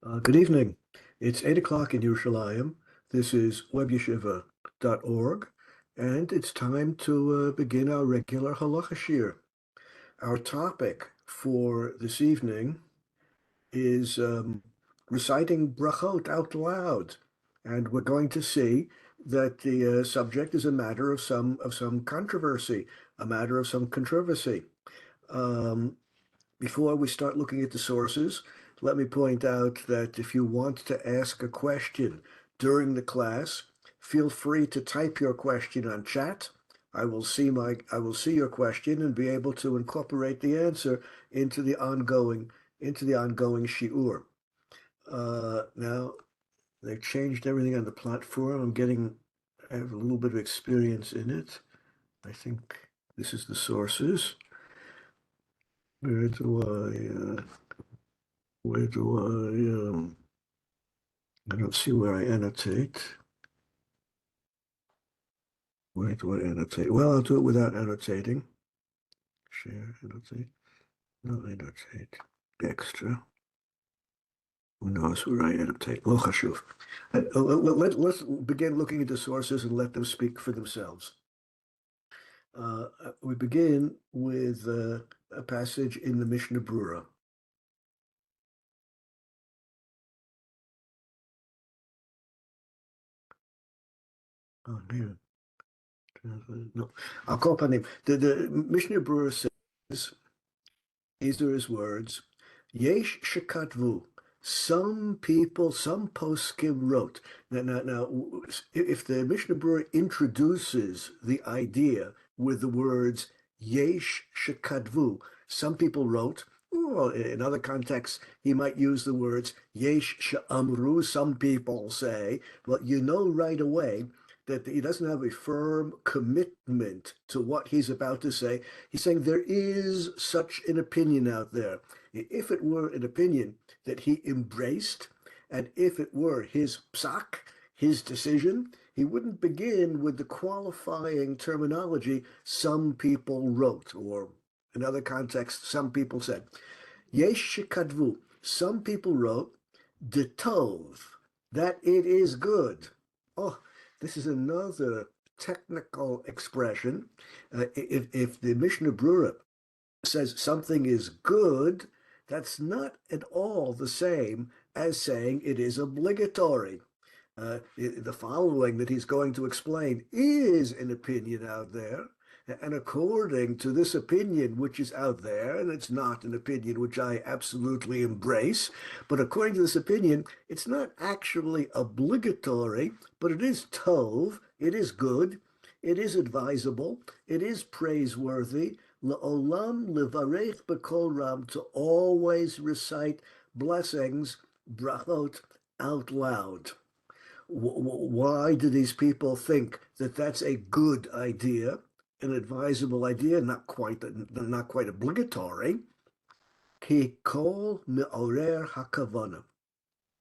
Good evening. It's 8 o'clock in Yerushalayim. This is WebYeshiva.org, and it's time to begin our regular halacha shir. Our topic for this evening is reciting brachot out loud, and we're going to see that the subject is a matter of some controversy, a matter of some controversy. Um, Before we start looking at the sources, let me point out that if you want to ask a question during the class, feel free to type your question on chat. I will see your question and be able to incorporate the answer into the ongoing shiur. Now they've changed everything on the platform. I have a little bit of experience in it. I think this is the sources. Where do where do I don't see where I annotate. Where do I annotate? Well, I'll do it without annotating. Share, annotate. No, annotate. Extra. Who knows where I annotate? Lo chashuv. Let's begin looking at the sources and let them speak for themselves. We begin with a passage in the Mishnah Brura. Oh, man. No, I'll call upon him. The Mishnah Brura says, these are his words, Yesh shekatvu. Some people, some poskim wrote. Now, if the Mishnah Brura introduces the idea with the words Yesh shekatvu, some people wrote, or in other contexts, he might use the words Yesh she'amru, some people say. Well, you know right away that he doesn't have a firm commitment to what he's about to say. He's saying there is such an opinion out there. If it were an opinion that he embraced, and if it were his psak, his decision, he wouldn't begin with the qualifying terminology, some people wrote, or in other contexts, some people said. Yesh shekadvu, some people wrote, detov, that it is good. Oh, this is another technical expression. If the Mishnah Brura says something is good, that's not at all the same as saying it is obligatory. The following that he's going to explain is an opinion out there. And according to this opinion, which is out there, and it's not an opinion which I absolutely embrace, but according to this opinion, it's not actually obligatory, but it is tov, it is good, it is advisable, it is praiseworthy, le'olam levarech b'kol ram, to always recite blessings, brachot, out loud. Why do these people think that that's a good idea, an advisable idea, not quite obligatory? Ki kol me'orer hakavana,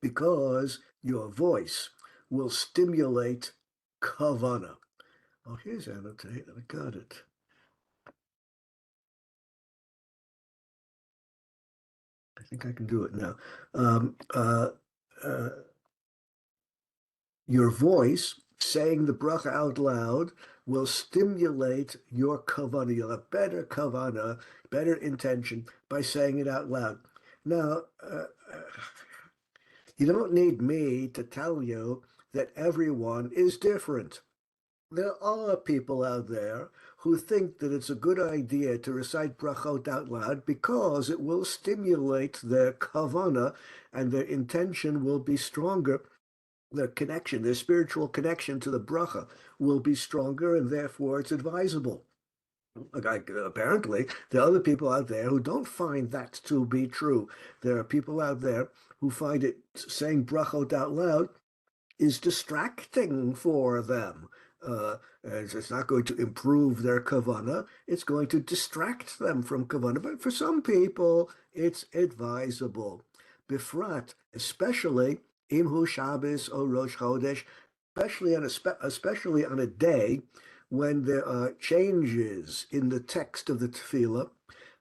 because your voice will stimulate kavana. Oh, here's annotate. I got it. I think I can do it now. Um, uh, uh, Your voice saying the bracha out loud will stimulate your kavana. You'll have better kavana, better intention by saying it out loud. Now, you don't need me to tell you that everyone is different. There are people out there who think that it's a good idea to recite brachot out loud because it will stimulate their kavana and their intention will be stronger, their spiritual connection to the bracha will be stronger, and therefore it's advisable. Apparently, there are other people out there who don't find that to be true. There are people out there who find it saying brachot out loud is distracting for them. It's not going to improve their kavana. It's going to distract them from kavana. But for some people, it's advisable. Bifrat, especially Imhu Shabbos or Rosh Chodesh, especially on a day when there are changes in the text of the tefillah,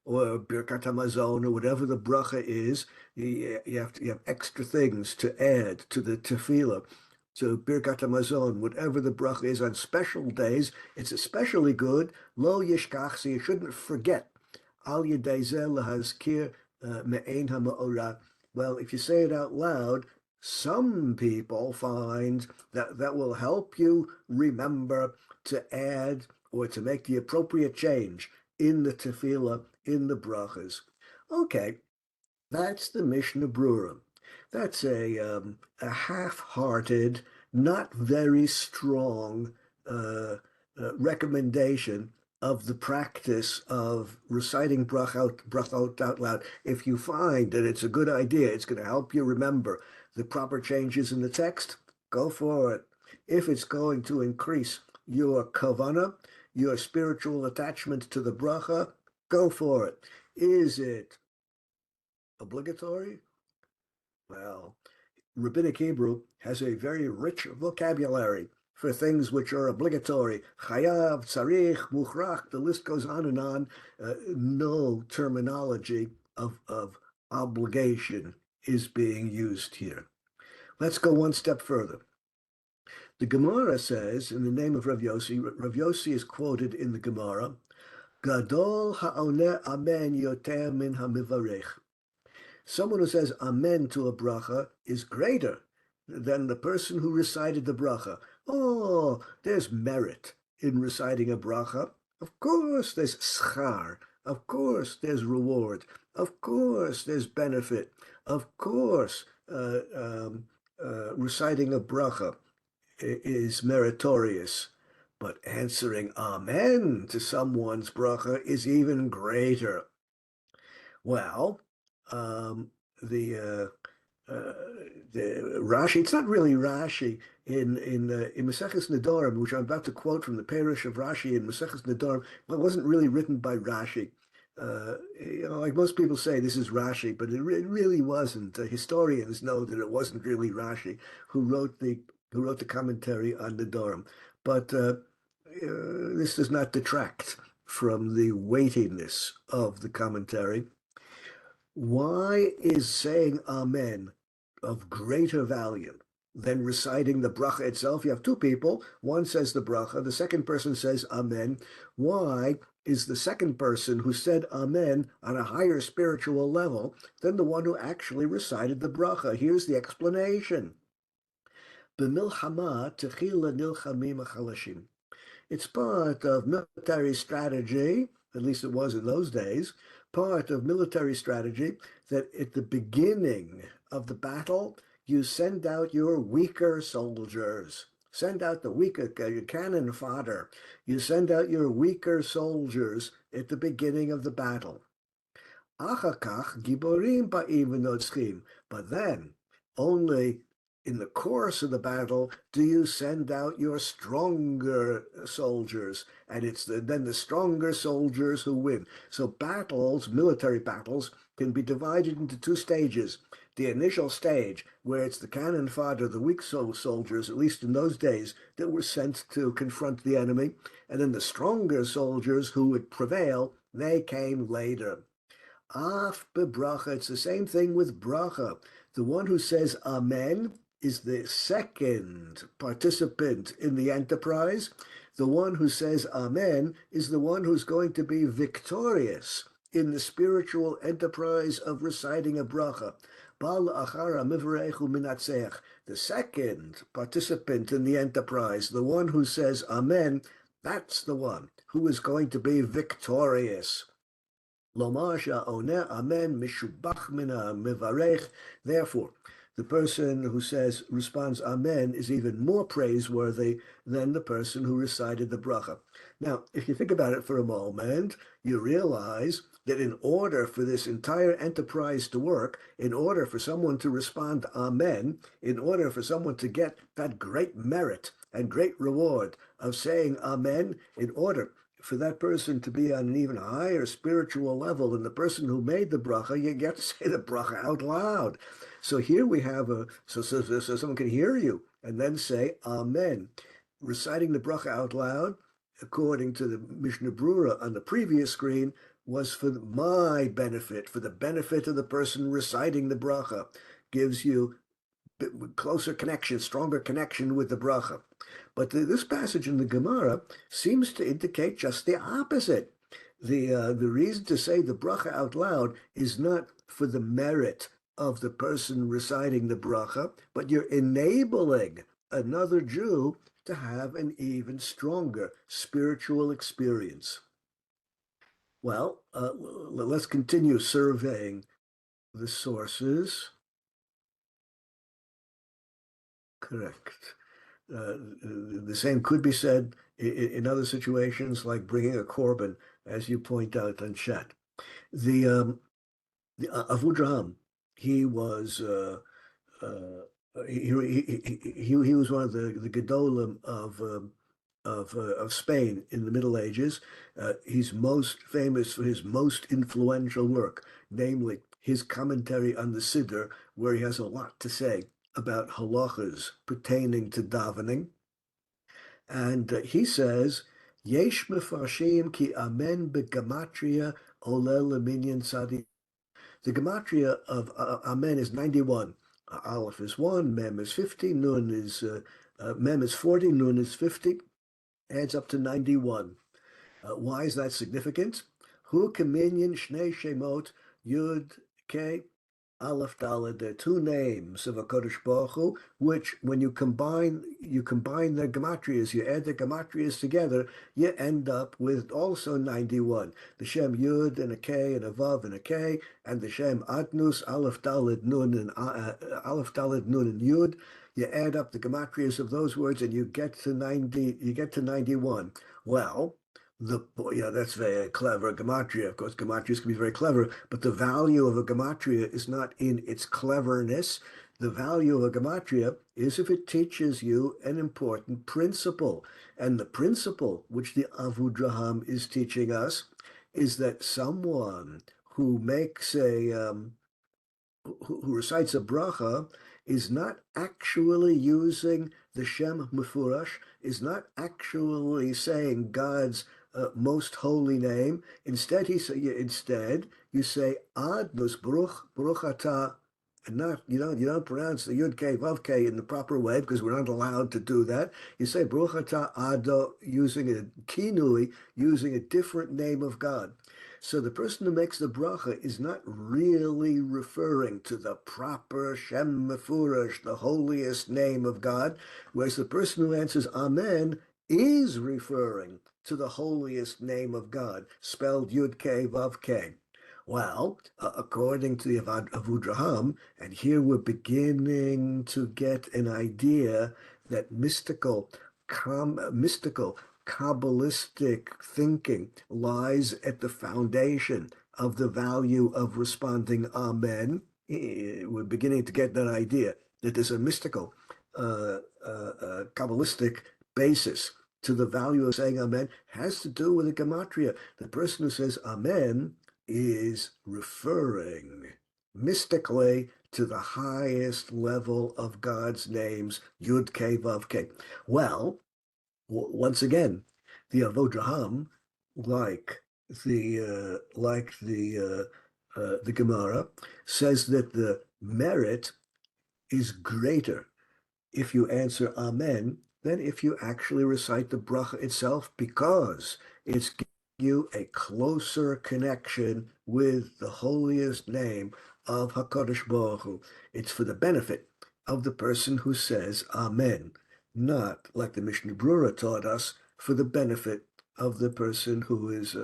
or Birkat Hamazon, or whatever the bracha is, you have extra things to add to the tefillah. So Birkat Hamazon, whatever the bracha is on special days, it's especially good. Lo yishkach, so you shouldn't forget. Al yedei zeh lahazkir me'ein ha'ma'orah. Well, if you say it out loud, some people find that that will help you remember to add or to make the appropriate change in the tefillah, in the brachas. Okay, that's the Mishnah Brura. That's a half-hearted, not very strong recommendation of the practice of reciting brachot out loud. If you find that it's a good idea, it's going to help you remember the proper changes in the text, go for it. If it's going to increase your kavanah, your spiritual attachment to the bracha, go for it. Is it obligatory? Well, Rabbinic Hebrew has a very rich vocabulary for things which are obligatory. Chayav, tzarich, muchrach, the list goes on and on. No terminology of obligation is being used here. Let's go one step further. The Gemara says, in the name of Rav Yossi is quoted in the Gemara, Gadol ha'oneh amen yoter min ha'mivarech. Someone who says amen to a bracha is greater than the person who recited the bracha. Oh, there's merit in reciting a bracha. Of course there's schar. Of course there's reward. Of course there's benefit. Of course reciting a bracha is meritorious. But answering amen to someone's bracha is even greater. Well, the the Rashi, it's not really Rashi in Maseches Nedarim, which I'm about to quote from the Perush of Rashi in Maseches Nedarim. Well, it wasn't really written by Rashi. Like most people say, this is Rashi, but it really wasn't. Historians know that it wasn't really Rashi who wrote the commentary on Nedarim. But this does not detract from the weightiness of the commentary. Why is saying Amen of greater value than reciting the bracha itself? You have two people. One says the bracha, the second person says Amen. Why is the second person who said Amen on a higher spiritual level than the one who actually recited the bracha? Here's the explanation. B'milchama techila nilchamim achalashim. It's part of military strategy, at least it was in those days, part of military strategy that at the beginning of the battle, you send out your weaker soldiers. Send out the weaker cannon fodder. You send out your weaker soldiers at the beginning of the battle. Achakach giborim ba'im v'notzchim. But then, only in the course of the battle do you send out your stronger soldiers, and it's then the stronger soldiers who win. So battles, military battles, can be divided into two stages. The initial stage, where it's the cannon fodder, the weak soldiers, at least in those days, that were sent to confront the enemy, and then the stronger soldiers who would prevail, they came later. Af bebracha, it's the same thing with bracha. The one who says amen is the second participant in the enterprise. The one who says amen is the one who's going to be victorious in the spiritual enterprise of reciting a bracha. The second participant in the enterprise, the one who says amen, that's the one who is going to be victorious. Therefore, the person who responds amen is even more praiseworthy than the person who recited the bracha. Now, if you think about it for a moment, you realize that in order for this entire enterprise to work, in order for someone to respond amen, in order for someone to get that great merit and great reward of saying amen, in order for that person to be on an even higher spiritual level than the person who made the bracha, you get to say the bracha out loud. So here we have so someone can hear you and then say amen. Reciting the bracha out loud, according to the Mishnah Brura on the previous screen, was for my benefit, for the benefit of the person reciting the bracha, gives you closer connection, stronger connection with the bracha. But this passage in the Gemara seems to indicate just the opposite. The reason to say the bracha out loud is not for the merit of the person reciting the bracha, but you're enabling another Jew to have an even stronger spiritual experience. Well, let's continue surveying the sources. Correct. The same could be said in other situations, like bringing a korban, as you point out on chat. The Avudraham, he was he was one of the Gedolim of Spain in the Middle Ages. He's most famous for his most influential work, namely his commentary on the Siddur, where he has a lot to say about halachas pertaining to davening. And he says, Yesh mefarshim ki amen begematria olel leminyan tzadi. The gematria of amen is 91. Aleph is 1, mem is 50, nun is mem is 40, nun is 50, adds up to 91. Why is that significant? Hu kaminyan shnei shemot yud ke Aleph Daled. There are two names of a Kodesh Baruch Hu, which when you combine the gematrias, you add the gematrias together, you end up with also 91. The Shem Yud and a K and a Vav and a K, and the Shem Adnus, Aleph Daled Nun and Aleph Daled Nun and Yud. You add up the gematrias of those words, and you get to 90. You get to 91. Well, that's very clever gematria. Of course, gematrias can be very clever, but the value of a gematria is not in its cleverness. The value of a gematria is if it teaches you an important principle. And the principle which the Avudraham is teaching us is that someone who makes who recites a bracha is not actually using the Shem Mefurash, is not actually saying God's most holy name. Instead, you say Adnus Baruch Atah, and not you don't pronounce the Yud K Vav K in the proper way because we're not allowed to do that. You say Baruch Atah Ado using a kinui, using a different name of God. So the person who makes the bracha is not really referring to the proper Shem Mefurash, the holiest name of God, whereas the person who answers Amen is referring to the holiest name of God, spelled Yud K Vav K. Well, according to the Avudraham, and here we're beginning to get an idea that mystical, Kabbalistic thinking lies at the foundation of the value of responding Amen. We're beginning to get that idea that there's a mystical, Kabbalistic basis to the value of saying Amen has to do with the gematria. The person who says Amen is referring mystically to the highest level of God's names, Yud K Vav K. Well, once again, the Avodraham, the Gemara, says that the merit is greater if you answer Amen than if you actually recite the bracha itself, because it's giving you a closer connection with the holiest name of HaKadosh Baruch Hu. It's for the benefit of the person who says Amen, not like the Mishnah Brura taught us, for the benefit of the person who is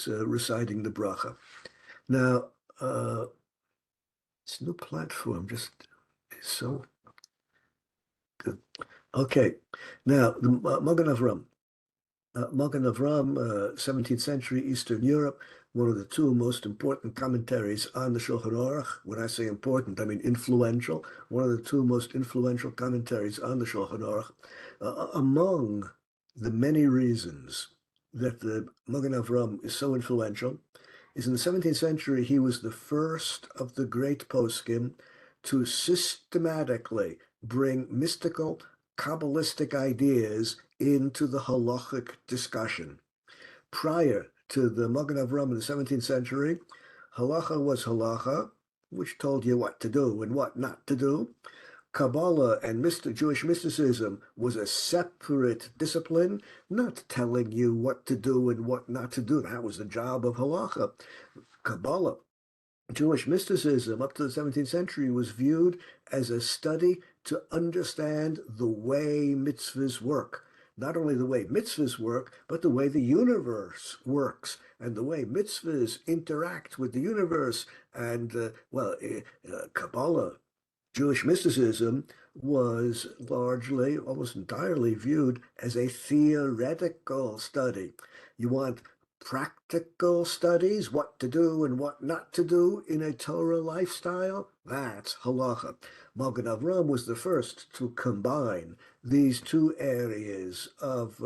reciting the bracha. Now, this new platform just is so good. Okay, now the Magen Avram. Magen Avram, 17th century Eastern Europe, one of the two most important commentaries on the Shulchan Aruch. When I say important, I mean influential. One of the two most influential commentaries on the Shulchan Aruch. Among the many reasons that the Magen Avram is so influential is in the 17th century, he was the first of the great poskim to systematically bring mystical, Kabbalistic ideas into the halachic discussion. prior to the Magen Avram in the 17th century, halacha was halacha, which told you what to do and what not to do. Kabbalah and Jewish mysticism was a separate discipline, not telling you what to do and what not to do. That was the job of halacha. Kabbalah, Jewish mysticism up to the 17th century was viewed as a study to understand the way mitzvahs work. Not only the way mitzvahs work, but the way the universe works and the way mitzvahs interact with the universe. And, Kabbalah, Jewish mysticism was largely, almost entirely viewed as a theoretical study. You want practical studies, what to do and what not to do in a Torah lifestyle? That's halacha. Magen Avram was the first to combine these two areas of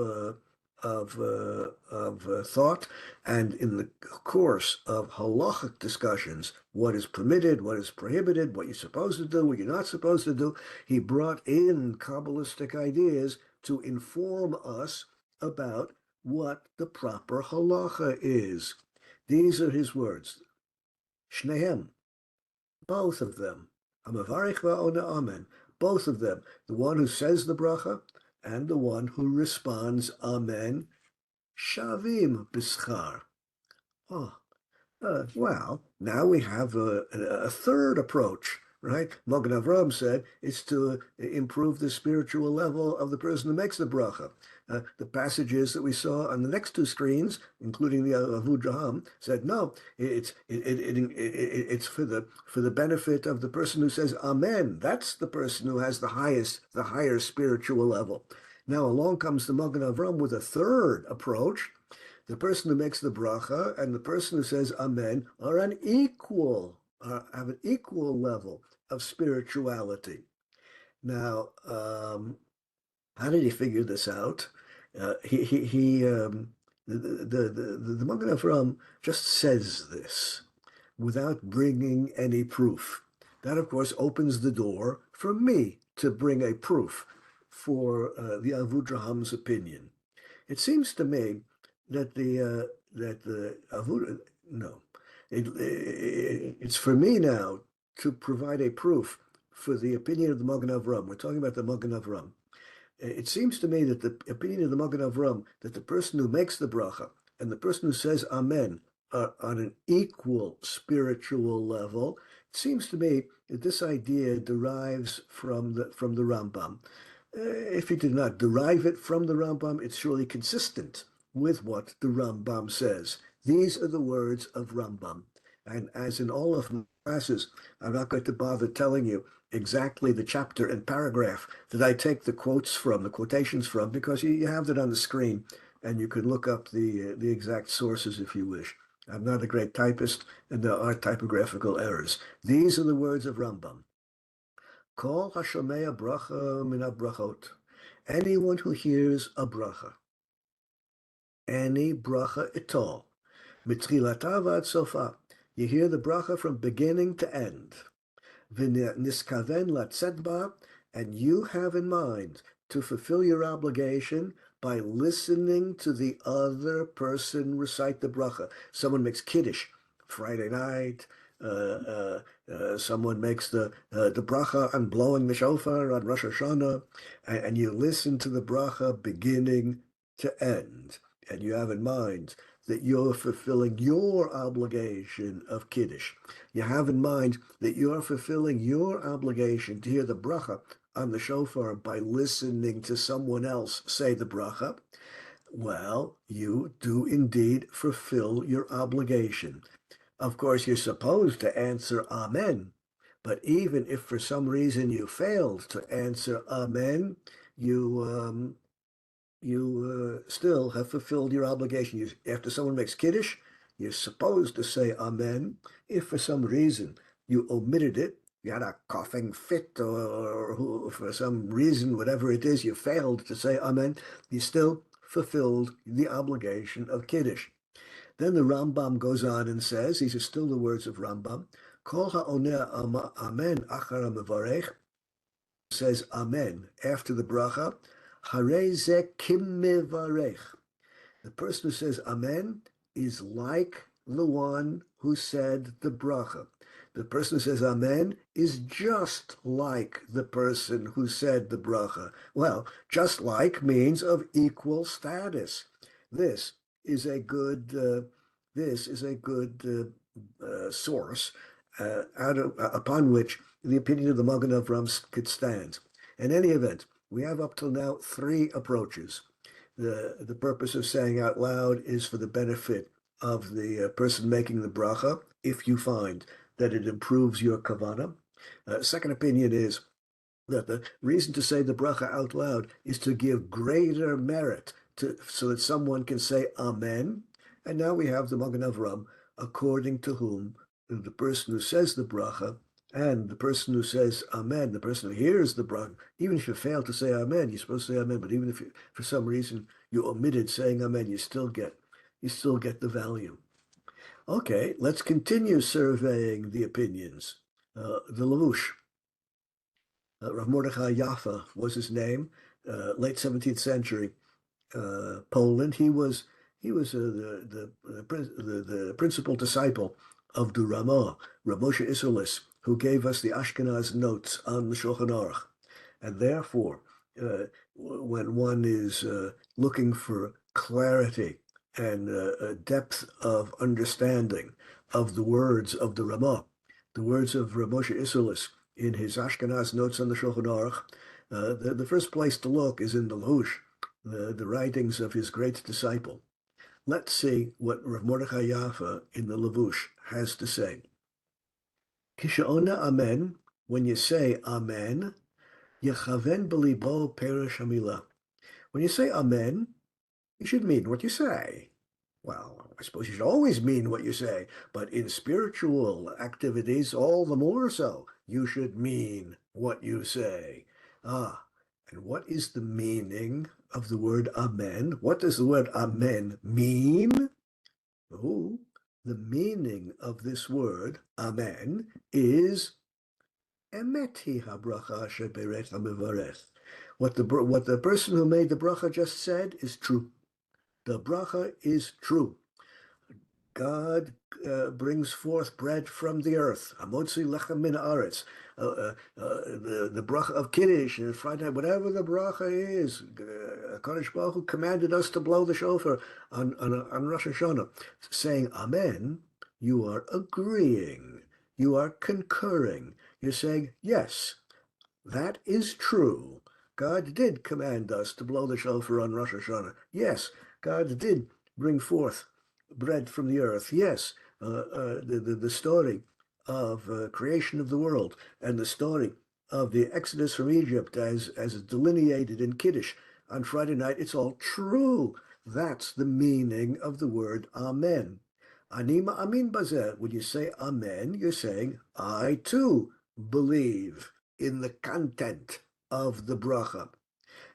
thought, and in the course of halachic discussions, what is permitted, what is prohibited, what you're supposed to do, what you're not supposed to do, he brought in Kabbalistic ideas to inform us about what the proper halacha is. These are his words. Shnehem, both of them. Amavarich va'ona amen. Both of them. The one who says the bracha and the one who responds amen. Shavim b'schar. Oh, well, now we have a third approach, right? Magen Avram said it's to improve the spiritual level of the person who makes the bracha. The passages that we saw on the next two screens, including the Avudraham, said no, it's for the benefit of the person who says Amen. That's the person who has the higher spiritual level. Now along comes the Magen Avram with a third approach. The person who makes the bracha and the person who says amen are have an equal level of spirituality. Now, how did he figure this out? The Magen Avram just says this without bringing any proof. That, of course, opens the door for me to bring a proof for the Avudraham's opinion. It seems to me that the Avuda, no, it's for me now to provide a proof for the opinion of the Magen Avram. We're talking about the Magen Avram. It seems to me that the opinion of the Magen Avram, that the person who makes the bracha and the person who says Amen are on an equal spiritual level. It seems to me that this idea derives from the Rambam. If he did not derive it from the Rambam, it's surely consistent with what the Rambam says. These are the words of Rambam. And as in all of my classes, I'm not going to bother telling you exactly the chapter and paragraph that I take the quotes from, the quotations from, because you have that on the screen and you can look up the exact sources if you wish. I'm not a great typist and there are typographical errors. These are the words of Rambam. Kol hashomea bracha min brachot. Anyone who hears a bracha, any bracha at all, mitchilata v'ad sofa. You hear the bracha from beginning to end. V'niskaven latzet ba, and you have in mind to fulfill your obligation by listening to the other person recite the bracha. Someone makes kiddush Friday night. Someone makes the bracha on blowing the shofar on Rosh Hashanah, and you listen to the bracha beginning to end, and you have in mind that you're fulfilling your obligation of kiddush. You have in mind that you're fulfilling your obligation to hear the bracha on the shofar by listening to someone else say the bracha. Well, you do indeed fulfill your obligation. Of course, you're supposed to answer Amen, but even if for some reason you failed to answer Amen, you still have fulfilled your obligation. After someone makes Kiddush, you're supposed to say Amen. If for some reason you omitted it, you had a coughing fit or for some reason, whatever it is, you failed to say Amen, you still fulfilled the obligation of Kiddush. Then the Rambam goes on and says, these are still the words of Rambam, Kol ha'oneh amen achar mevarech, says amen after the bracha, harei ze kim mevarech. The person who says Amen is like the one who said the bracha. The person who says Amen is just like the person who said the bracha. Well, just like means of equal status. This is a good. This is a good source upon which the opinion of the Magen Avraham could stand. In any event, we have up till now three approaches. The purpose of saying out loud is for the benefit of the person making the bracha, if you find that it improves your kavanah. Second opinion is that the reason to say the bracha out loud is to give greater merit so that someone can say Amen. And now we have the Magen Avraham, according to whom the person who says the bracha and the person who says Amen, the person who hears the bracha, even if you fail to say Amen, you're supposed to say Amen, but even if you, for some reason you omitted saying Amen, you still get the value. Okay, let's continue surveying the opinions. The Lavush. Rav Mordechai Yaffa was his name, late 17th century Poland. He was the principal disciple of the Ramah, Rav Moshe Isserles, who gave us the Ashkenaz notes on the Shulchan Aruch. And therefore, when one is looking for clarity and a depth of understanding of the words of the Ramah, the words of Rav Moshe Isserles in his Ashkenaz notes on the Shulchan Aruch, the first place to look is in the Lahush, the writings of his great disciple. Let's see what Rav Mordechai Yaffa in the Lavush has to say. Kishaona Amen, when you say Amen, Yechaven b'libo perish hamila. When you say Amen, you should mean what you say. Well, I suppose you should always mean what you say, but in spiritual activities, all the more so, you should mean what you say. And what is the meaning of the word Amen? What does the word Amen mean? Oh, the meaning of this word, Amen, is Emet hi habracha sheberet hamivarech. What the person who made the bracha just said is true. The bracha is true. God brings forth bread from the earth. Amotzi lechem min haaretz. The bracha of Kiddush and Friday night, whatever the bracha is, Kadosh Baruch Hu commanded us to blow the shofar on Rosh Hashanah, saying Amen. You are agreeing. You are concurring. You're saying yes. That is true. God did command us to blow the shofar on Rosh Hashanah. Yes, God did bring forth bread from the earth. Yes, the story of creation of the world and the story of the Exodus from Egypt as delineated in Kiddush on Friday night, it's all true. That's the meaning of the word Amen. Ani ma'amin bazeh. When you say Amen, you're saying, I too believe in the content of the bracha.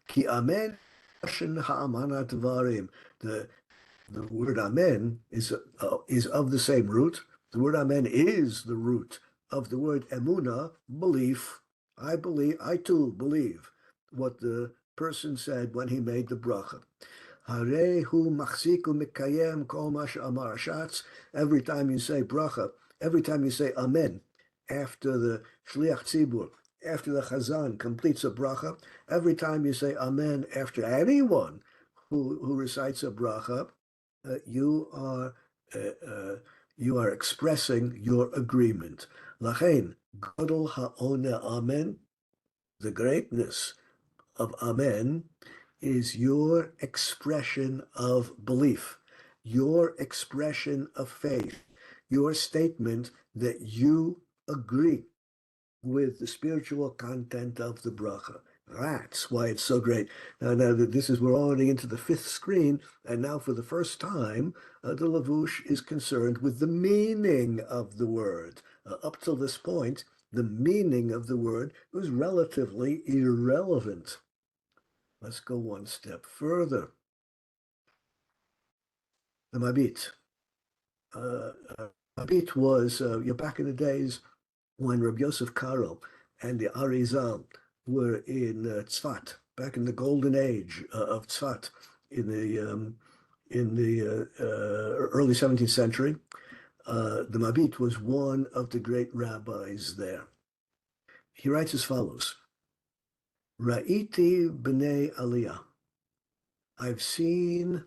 Ki amen ha'amanat varim. The word amen is of the same root. The word amen is the root of the word emuna, belief. I believe, I too believe what the person said when he made the bracha. Harehu machziku mikayem kol ma she'amar shatz. Every time you say bracha, every time you say amen, after the shliach tzibur, after the chazan completes a bracha, every time you say amen after anyone who recites a bracha, you are expressing your agreement. Lachein gadol ha'one amen, the greatness of amen is your expression of belief, your expression of faith, your statement that you agree with the spiritual content of the bracha. That's why it's so great. Now we're already into the fifth screen, and now for the first time, the Lavush is concerned with the meaning of the word. Up till this point, the meaning of the word was relatively irrelevant. Let's go one step further. The Mabit. Mabit was, back in the days when Rabbi Yosef Karo and the Arizal were in Tzfat, back in the golden age of Tzfat, in in the early 17th century. The Mabit was one of the great rabbis there. He writes as follows: Ra'iti b'nei aliyah. I've seen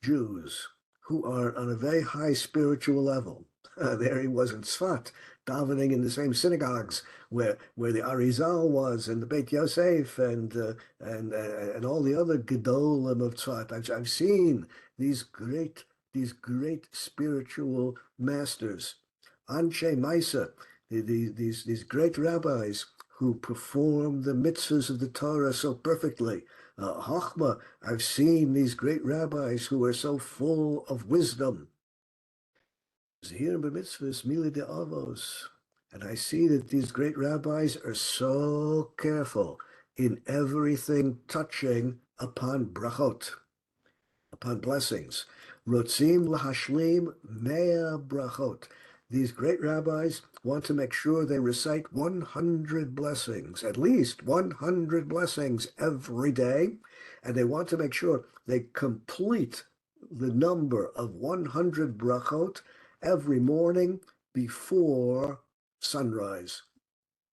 Jews who are on a very high spiritual level. There he was in Tzfat, davening in the same synagogues where the Arizal was, and the Beit Yosef, and all the other Gedolim of Tzfat. I've seen these great spiritual masters, Anshe Maisa, these great rabbis who perform the mitzvahs of the Torah so perfectly. Chachma, I've seen these great rabbis who are so full of wisdom. Here in mitzvahs, mili de avos. And I see that these great rabbis are so careful in everything touching upon brachot, upon blessings. Rotzim lahashlim mea brachot. These great rabbis want to make sure they recite 100 blessings, at least 100 blessings every day, and they want to make sure they complete the number of 100 brachot every morning before sunrise.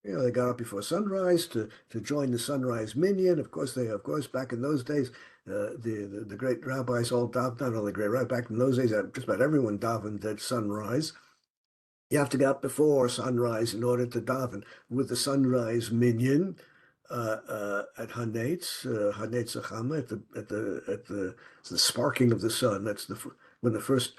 They got up before sunrise to join the sunrise minyan. Of course, back in those days, the great rabbis all davened, not only great rabbis, back in those days, just about everyone davened at sunrise. You have to get up before sunrise in order to daven with the sunrise minyan at Hanetz Achama, at the sparking of the sun. That's when the first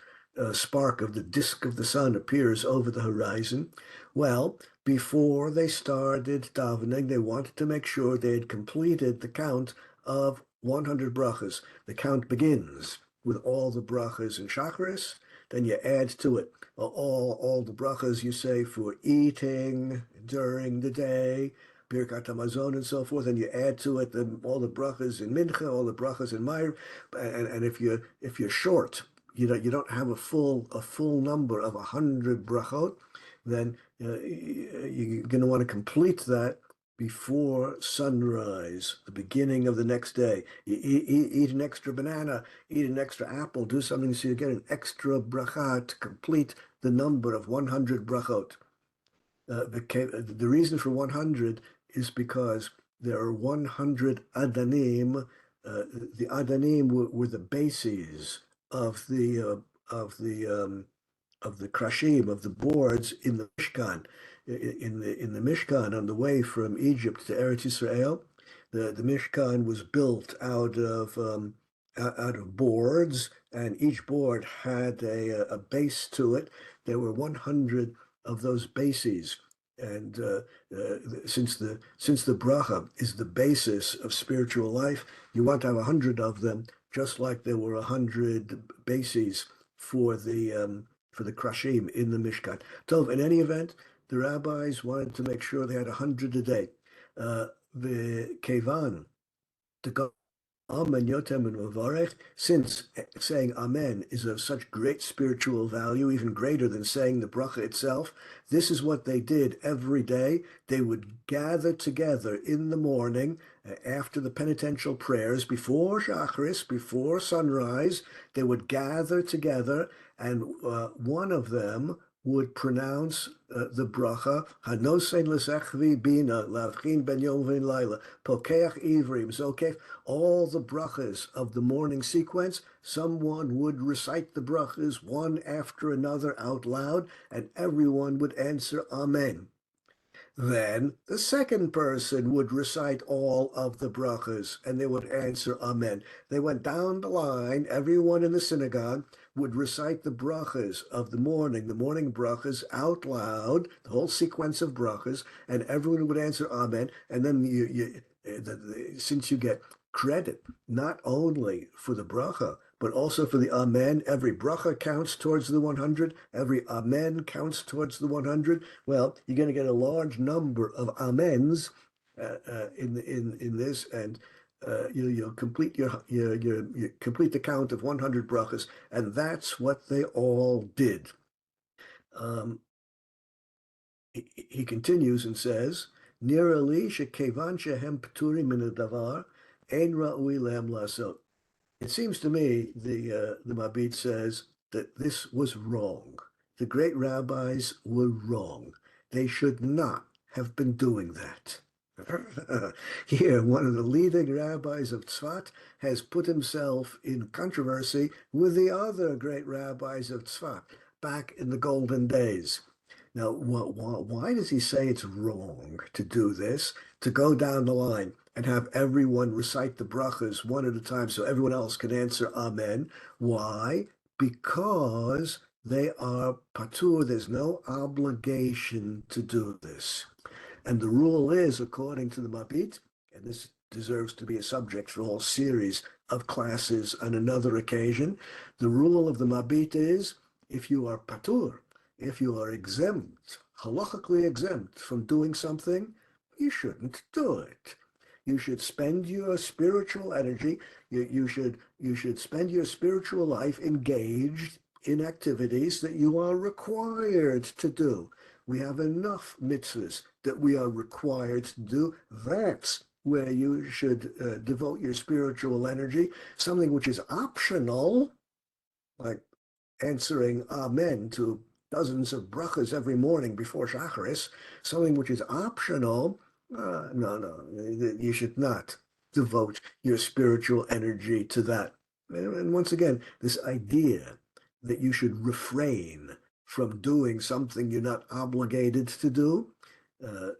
spark of the disk of the sun appears over the horizon. Well, before they started davening, they wanted to make sure they had completed the count of 100 brachas. The count begins with all the brachas in Shacharis. Then you add to it all the brachas you say for eating during the day, Birkat Hamazon and so forth, and you add to it all the brachas in Mincha, all the brachas in Ma'ariv, and if you're short, you don't have a full number of 100 brachot, then you're going to want to complete that before sunrise, the beginning of the next day. You eat an extra banana, eat an extra apple, do something so you get an extra bracha to complete the number of 100 brachot. The reason for 100 is because there are 100 adanim. The adanim were the bases of the krashim, of the boards in the Mishkan. In the Mishkan, on the way from Egypt to Eretz Yisrael, the Mishkan was built out of boards, and each board had a base to it. There were 100 of those bases, and since the bracha is the basis of spiritual life, you want to have 100 of them, just like there were 100 bases for the krashim in the Mishkan. So, in any event, the rabbis wanted to make sure they had 100 a day. The kevan, to go Amen Yotem and Mavarech, since saying Amen is of such great spiritual value, even greater than saying the bracha itself, this is what they did every day. They would gather together in the morning after the penitential prayers, before Shacharis, before sunrise. They would gather together, and one of them would pronounce the bracha, Hanosein l'sechvi bina, lavchin ben yom v'in laila, pokeach ivrim, zokef, all the brachas of the morning sequence. Someone would recite the brachas one after another out loud, and everyone would answer Amen. Then the second person would recite all of the brachas, and they would answer Amen. They went down the line. Everyone in the synagogue would recite the brachas of the morning brachas out loud, the whole sequence of brachas, and everyone would answer Amen. And then since you get credit not only for the bracha, but also for the Amen. Every bracha counts towards the 100. Every Amen counts towards the 100. Well, you're going to get a large number of Amens in this, and you'll complete you complete the count of 100 brachas, and that's what they all did. He continues and says, "Nira li shekevan shehem pturim min hadavar, ein ra'ui lehem lasot." It seems to me the Mabit says that this was wrong. The great rabbis were wrong. They should not have been doing that. Here, one of the leading rabbis of Tzfat has put himself in controversy with the other great rabbis of Tzfat back in the golden days. Now, why does he say it's wrong to do this, to go down the line and have everyone recite the brachas one at a time so everyone else can answer Amen? Why? Because they are patur, there's no obligation to do this. And the rule is, according to the Mabit, and this deserves to be a subject for a whole series of classes on another occasion, the rule of the Mabit is, if you are patur, if you are exempt, halachically exempt from doing something, you shouldn't do it. You should spend your spiritual energy, you should spend your spiritual life engaged in activities that you are required to do. We have enough mitzvahs that we are required to do. That's where you should devote your spiritual energy. Something which is optional, like answering Amen to dozens of brachas every morning before Shacharis, something which is optional, no, you should not devote your spiritual energy to that. And once again, this idea that you should refrain from doing something you're not obligated to do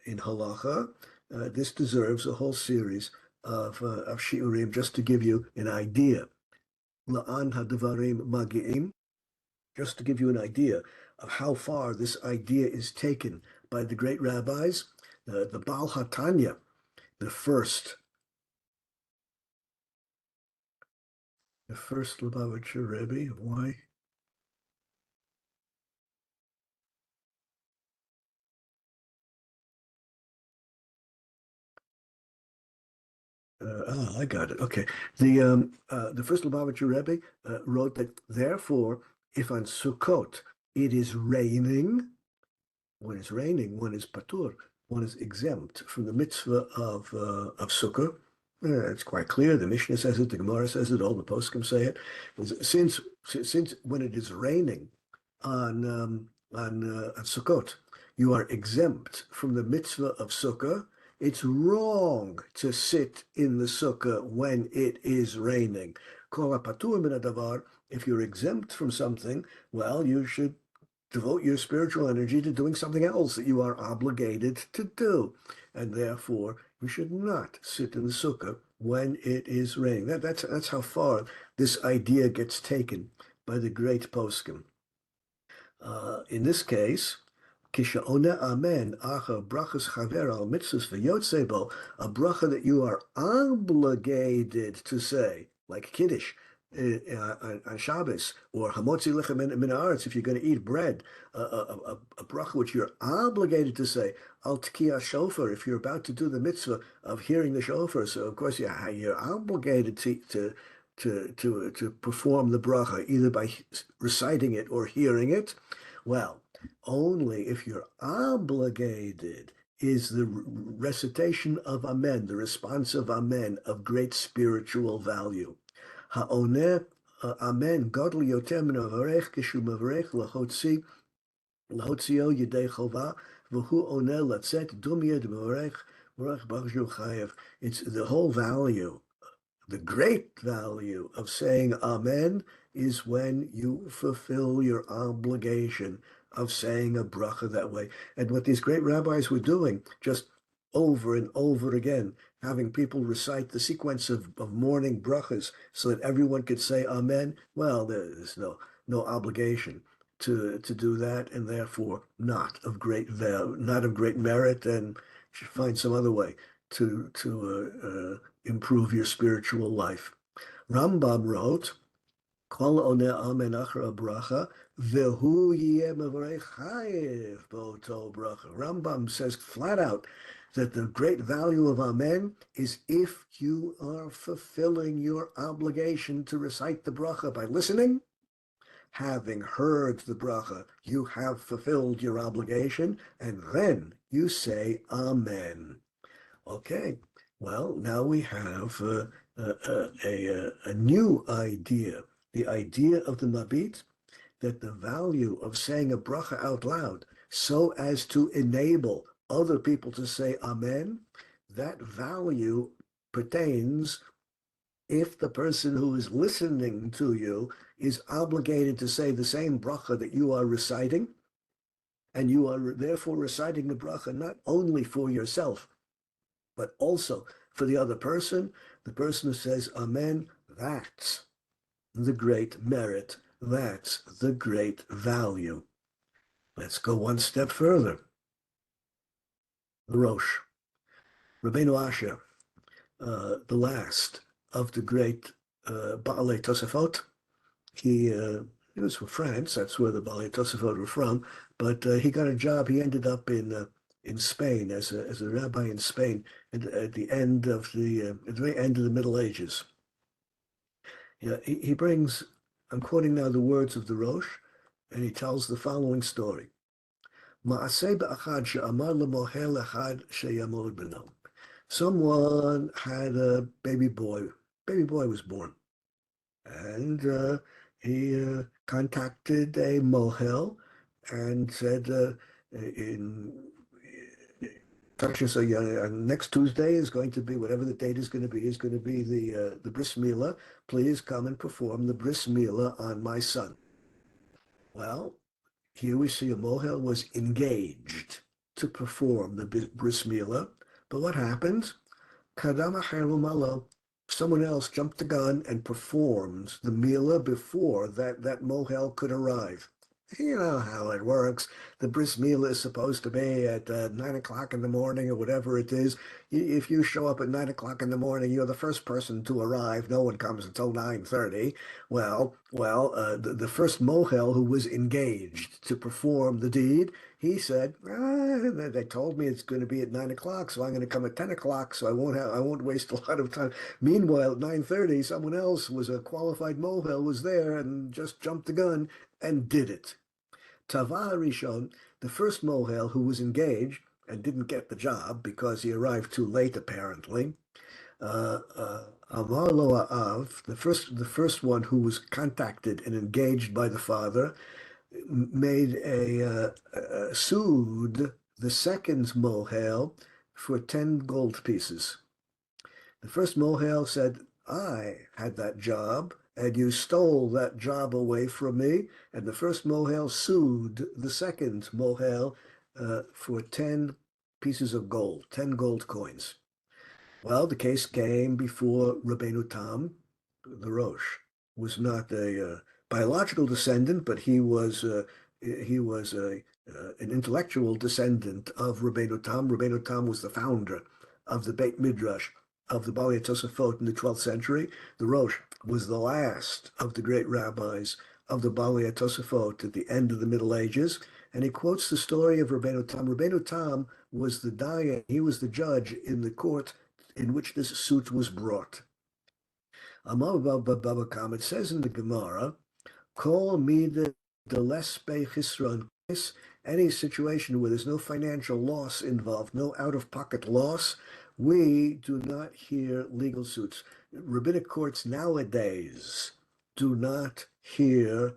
in halacha, this deserves a whole series of shiurim just to give you an idea. La'an hadvarim magi'im, just to give you an idea of how far this idea is taken by the great rabbis. The Baal HaTanya, the first Lubavitcher Rebbe, why? I got it. Okay. The first Lubavitcher Rebbe wrote that, therefore, if on Sukkot it is raining, when it's raining, one is patur, one is exempt from the mitzvah of sukkah. It's quite clear. The Mishnah says it, the Gemara says it, all the poskim say it. Since when it is raining on Sukkot, you are exempt from the mitzvah of sukkah. It's wrong to sit in the sukkah when it is raining. Kol patur min hadavar. If you're exempt from something, well, you should devote your spiritual energy to doing something else that you are obligated to do. And therefore, you should not sit in the sukkah when it is raining. That's how far this idea gets taken by the great poskim. In this case, Kishaona Amen, Acha Brachas Chaver al Mitzvahs V'Yotzei, a bracha that you are obligated to say, like Kiddush, on Shabbos, or Hamotzi Lechem Min Haaretz, if you're going to eat bread, a bracha which you're obligated to say, Al Tkiya Shofar, if you're about to do the mitzvah of hearing the shofar. So of course you're obligated to perform the bracha either by reciting it or hearing it. Well, only if you're obligated is the recitation of Amen, the response of Amen, of great spiritual value. Ha'oneh Amen, godly yoter min havarech kishu mavarech lahotzio yedei chova v'hu oneh latzet dum yed mavarech v'rach b'achshu chayev. It's the whole value. The great value of saying Amen is when you fulfill your obligation of saying a bracha that way. And what these great rabbis were doing, just over and over again, having people recite the sequence of morning brachas so that everyone could say Amen, well, there's no obligation to do that, and therefore not of great value, not of great merit, and you should find some other way to improve your spiritual life. Rambam wrote, Kol oneh amen achra bracha, vehu yeh mevarech chayev b'oto bracha. Rambam says flat out that the great value of amen is if you are fulfilling your obligation to recite the bracha by listening. Having heard the bracha, you have fulfilled your obligation, and then you say amen. Okay, well, now we have a new idea, the idea of the Mabit, that the value of saying a bracha out loud so as to enable other people to say Amen, that value pertains if the person who is listening to you is obligated to say the same bracha that you are reciting, and you are therefore reciting the bracha not only for yourself, but also for the person who says Amen, that's the great merit, that's the great value. Let's go one step further. The Rosh, Rabbeinu Asher, the last of the great Baalei Tosafot. He was from France. That's where the Baalei Tosafot were from. But he got a job. He ended up in Spain as a rabbi in Spain at the end of at the very end of the Middle Ages. Yeah, he brings. I'm quoting now the words of the Rosh, and he tells the following story. Someone had a baby boy. Baby boy was born, and he contacted a mohel and said, "In so yeah, next Tuesday is going to be whatever the date is going to be the bris milah. Please come and perform the bris milah on my son." Well, here we see a mohel was engaged to perform the bris milah, but what happened? Kadama Malo. Someone else jumped the gun and performed the milah before that mohel could arrive. You know how it works. The bris milah is supposed to be at 9 o'clock in the morning or whatever it is. If you show up at 9 o'clock in the morning, you're the first person to arrive. No one comes until 9:30. The first mohel who was engaged to perform the deed, he said, they told me it's going to be at 9 o'clock, so I'm going to come at 10 o'clock, so I won't waste a lot of time. Meanwhile, at 9:30, someone else was a qualified mohel was there and just jumped the gun and did it. Tava Rishon, the first mohel who was engaged and didn't get the job because he arrived too late, apparently. Amar lo Ha'av, the first one who was contacted and engaged by the father, made sued the second mohel for 10 gold pieces. The first mohel said, I had that job, and you stole that job away from me. And the first mohel sued the second mohel for 10 pieces of gold, 10 gold coins. Well, the case came before Rabbeinu Tam, the Rosh, was not a biological descendant, but he was an intellectual descendant of Rabbeinu Tam. Rabbeinu Tam was the founder of the Beit Midrash of the Baalei Tosafot in the 12th century. The Rosh was the last of the great rabbis of the Baalei Tosafot at the end of the Middle Ages, and he quotes the story of Rabbeinu Tam. Rabbeinu Tam was the dayan, he was the judge in the court in which this suit was brought. Amar Babakam, it says in the Gemara, Kol mida delespe chisron, any situation where there's no financial loss involved, no out-of-pocket loss, we do not hear legal suits. Rabbinic courts nowadays do not hear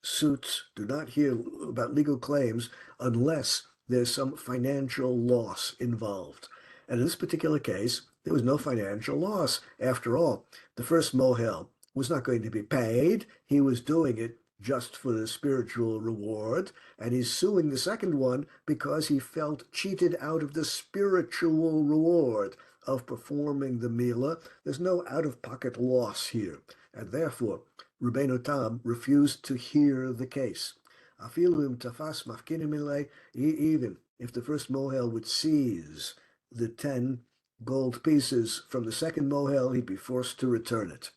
suits, do not hear about legal claims unless there's some financial loss involved. And in this particular case, there was no financial loss. After all, the first mohel was not going to be paid. He was doing it just for the spiritual reward, and he's suing the second one because he felt cheated out of the spiritual reward of performing the milah. There's no out-of-pocket loss here, and therefore Rabbeinu Tam refused to hear the case. Even if the first mohel would seize the 10 gold pieces from the second mohel, he'd be forced to return it.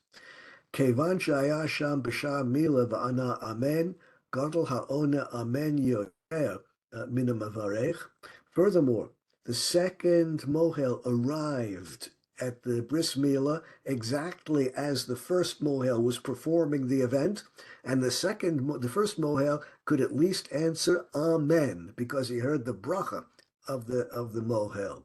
Kevan shaya sham b'shah mila v'ana amen, gadol ha'ona amen yoter min ha'mavarech. Furthermore, the second mohel arrived at the bris milah exactly as the first mohel was performing the event, and the first mohel could at least answer amen because he heard the bracha of the mohel.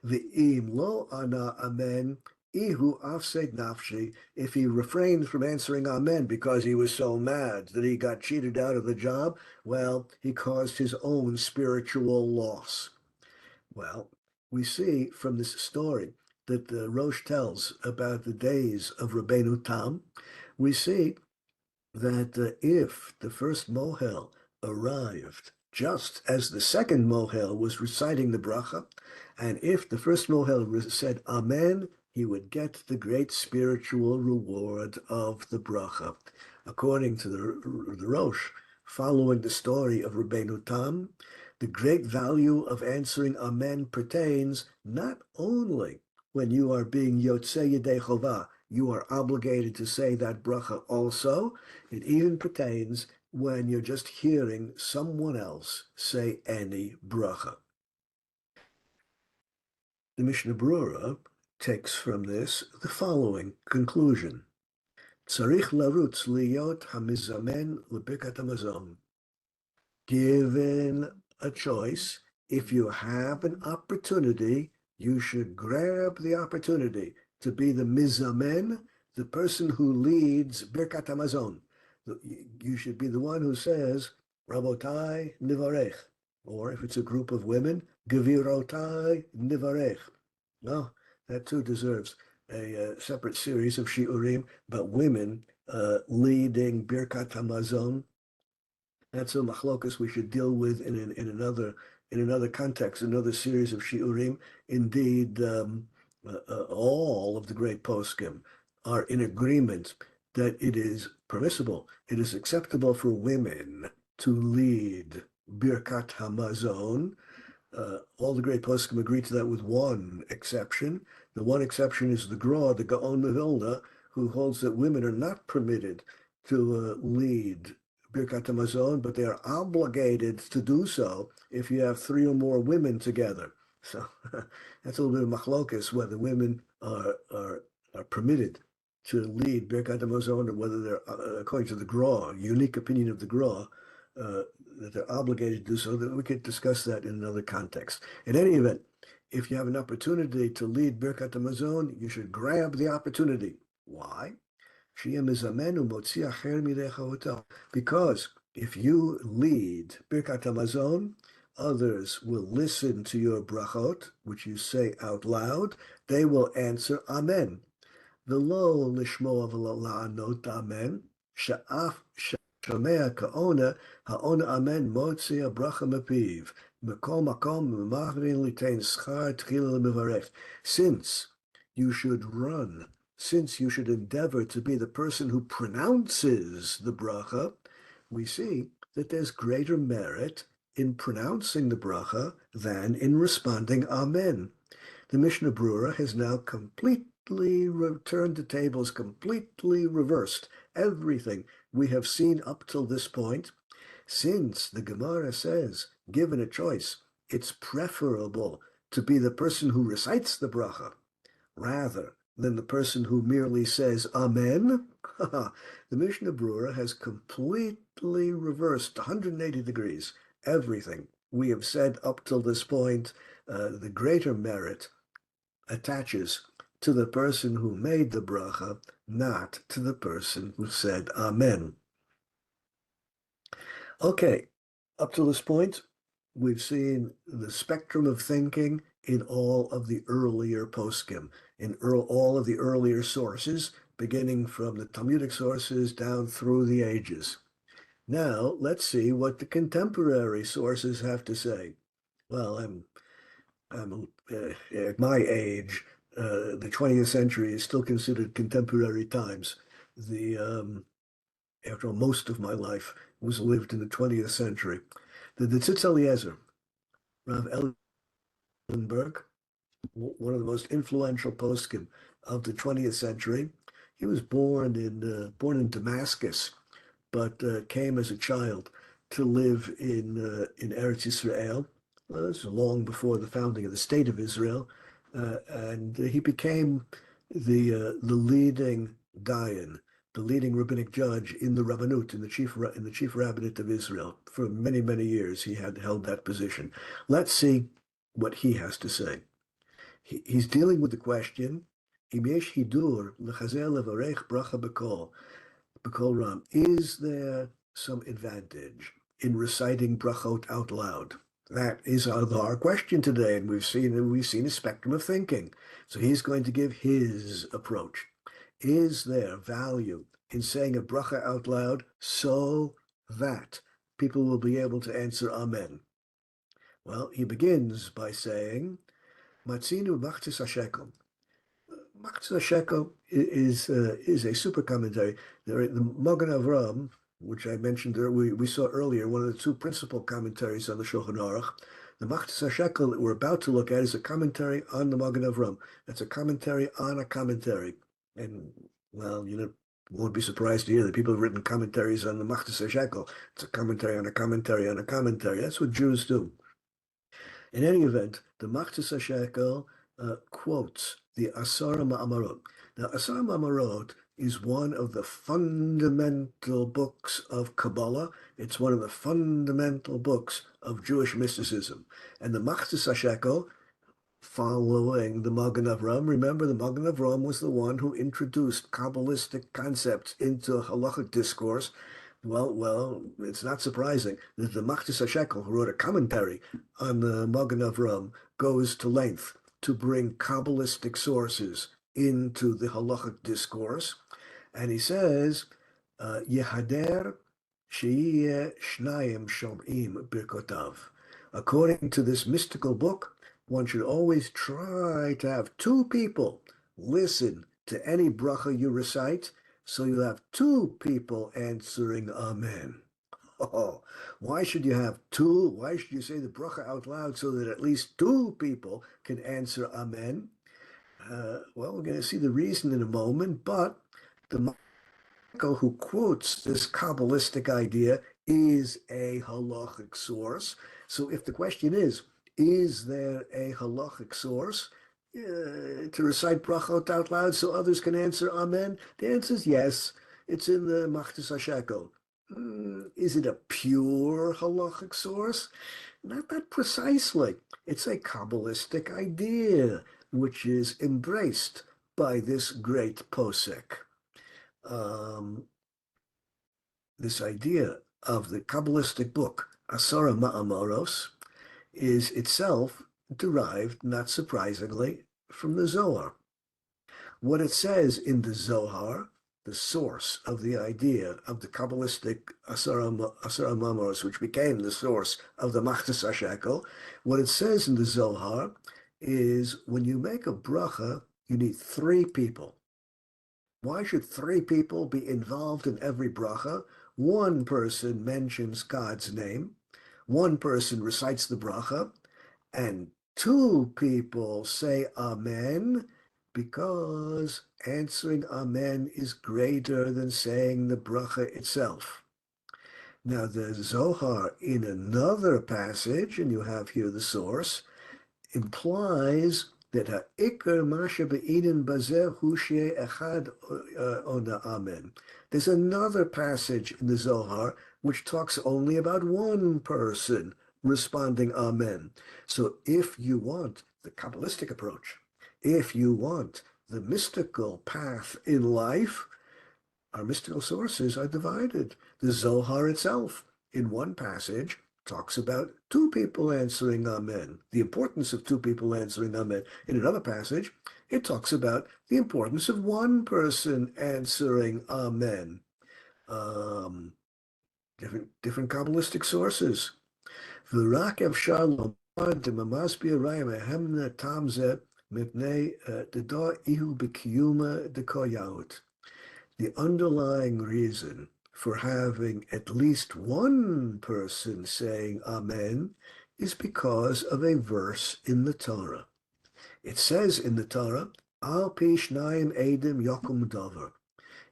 The im lo ana amen, Ihu afsed nafshi, if he refrained from answering Amen because he was so mad that he got cheated out of the job, well, he caused his own spiritual loss. Well, we see from this story that the Rosh tells about the days of Rabbeinu Tam, we see that if the first Mohel arrived just as the second Mohel was reciting the bracha, and if the first Mohel said Amen, he would get the great spiritual reward of the bracha. According to the Rosh, following the story of Rabbeinu Tam, the great value of answering Amen pertains not only when you are being Yotzei Yedei Chovah, you are obligated to say that bracha also. It even pertains when you're just hearing someone else say any bracha. The Mishnah Brura takes from this the following conclusion. Tzarich larutz liyot hamizamen lebikat hamazon. Given a choice, if you have an opportunity, you should grab the opportunity to be the mizamen, the person who leads Birkat Hamazon. You should be the one who says, Rabotai Nivarech, or if it's a group of women, Gevirotai Nivarech. Well, that too deserves a separate series of shiurim, but women leading Birkat Hamazon. That's a machlokas we should deal with in another context, another series of shiurim. Indeed, all of the great poskim are in agreement that it is permissible, it is acceptable for women to lead Birkat Hamazon. All the great poskim agree to that with one exception. The one exception is the Gra, the Gaon of Vilna, who holds that women are not permitted to lead Birkat Hamazon, but they are obligated to do so if you have three or more women together. So that's a little bit of machlokas whether women are permitted to lead Birkat Hamazon or whether they're, according to the Gra, unique opinion of the Gra, that they're obligated to do so. That we could discuss that in another context. In any event, if you have an opportunity to lead Birkat Hamazon, you should grab the opportunity. Why? Because if you lead Birkat Hamazon, others will listen to your brachot, which you say out loud. They will answer Amen. V'lo lishmoa v'lo la'anot Amen. Sha'af shomea ka'ona ha'ona Amen motzi bracha mapiv. Mekom makom ma'avrin litein schar tchila mevarech. Since you should run, since you should endeavor to be the person who pronounces the bracha, we see that there's greater merit in pronouncing the bracha than in responding Amen. The Mishnah Brura has now completely turned the tables, completely reversed everything we have seen up till this point. Since the Gemara says, given a choice, it's preferable to be the person who recites the bracha rather than the person who merely says Amen. The Mishnah Brura has completely reversed 180 degrees everything we have said up till this point. The greater merit attaches to the person who made the bracha, not to the person who said Amen. Okay, up to this point, we've seen the spectrum of thinking in all of the earlier poskim, in all of the earlier sources, beginning from the Talmudic sources down through the ages. Now, let's see what the contemporary sources have to say. Well, I'm at my age, the 20th century is still considered contemporary times. After all, most of my life was lived in the 20th century. The Tzitz Eliezer, Rav Ellenberg, one of the most influential poskim of the 20th century, he was born in Damascus, but came as a child to live in Eretz Israel. Well, this was long before the founding of the State of Israel, and he became the leading dayan, the leading rabbinic judge in the Rabbanut, in the chief rabbinate of Israel. For many, many years, he had held that position. Let's see what he has to say. He's dealing with the question: Im yesh hidur lechazer levarech bracha b'kol ram. Is there some advantage in reciting brachot out loud? That is our question today, and we've seen a spectrum of thinking. So he's going to give his approach. Is there value in saying a bracha out loud so that people will be able to answer Amen? Well, he begins by saying, Matzinu Machtis HaShekel. Machzor Shekel is a super commentary. The Magen Avram, which I mentioned there, we saw earlier, one of the two principal commentaries on the Shulchan Aruch. The Machzor Shekel that we're about to look at is a commentary on the Magen Avram. It's a commentary on a commentary. And, well, won't be surprised to hear that people have written commentaries on the Machzor Shekel. It's a commentary on a commentary on a commentary. That's what Jews do. In any event, the Machzor Shekel quotes the Asara Ma'amarot. Now, Asara Ma'amarot is one of the fundamental books of Kabbalah. It's one of the fundamental books of Jewish mysticism. And the Machzor Shekel, following the Magen Avram, remember the Magen Avram was the one who introduced Kabbalistic concepts into halachic discourse. Well, it's not surprising that the Machzor Shekel, who wrote a commentary on the Magen Avram, goes to length to bring Kabbalistic sources into the halachic discourse. And he says, Yehader sheyeh shnayim shom'im birkotav. According to this mystical book, one should always try to have two people listen to any bracha you recite, so you'll have two people answering Amen. Oh, why should you have two? Why should you say the bracha out loud so that at least two people can answer Amen? Well, we're going to see the reason in a moment, but the Michael who quotes this Kabbalistic idea is a halachic source. So if the question is there a halachic source to recite brachot out loud so others can answer Amen? The answer is yes. It's in the Machzor Shekel. Is it a pure halachic source? Not that precisely. It's a Kabbalistic idea, which is embraced by this great posek. This idea of the Kabbalistic book, Asara Ma'amaros, is itself derived, not surprisingly, from the Zohar. What it says in the Zohar, the source of the idea of the Kabbalistic Asara Ma'amaros, which became the source of the Machzor Shekel, what it says in the Zohar is when you make a bracha, you need three people. Why should three people be involved in every bracha? One person mentions God's name, one person recites the bracha, and two people say Amen, because answering Amen is greater than saying the bracha itself. Now, the Zohar, in another passage, and you have here the source, implies that ha'ikar masha be'inin bazeh hu she'eh echad ona Amen. There's another passage in the Zohar which talks only about one person responding Amen. So if you want the Kabbalistic approach, if you want the mystical path in life, our mystical sources are divided. The Zohar itself, in one passage, talks about two people answering Amen, the importance of two people answering Amen. In another passage, it talks about the importance of one person answering Amen. Different Kabbalistic sources. V'rak efshar lomad d'mamasbir raya mehemna tam zeh mipnei d'da ihu b'kiyuma d'koyahut. The underlying reason for having at least one person saying Amen is because of a verse in the Torah. It says in the Torah, Al pi shnayim edim yakum davar.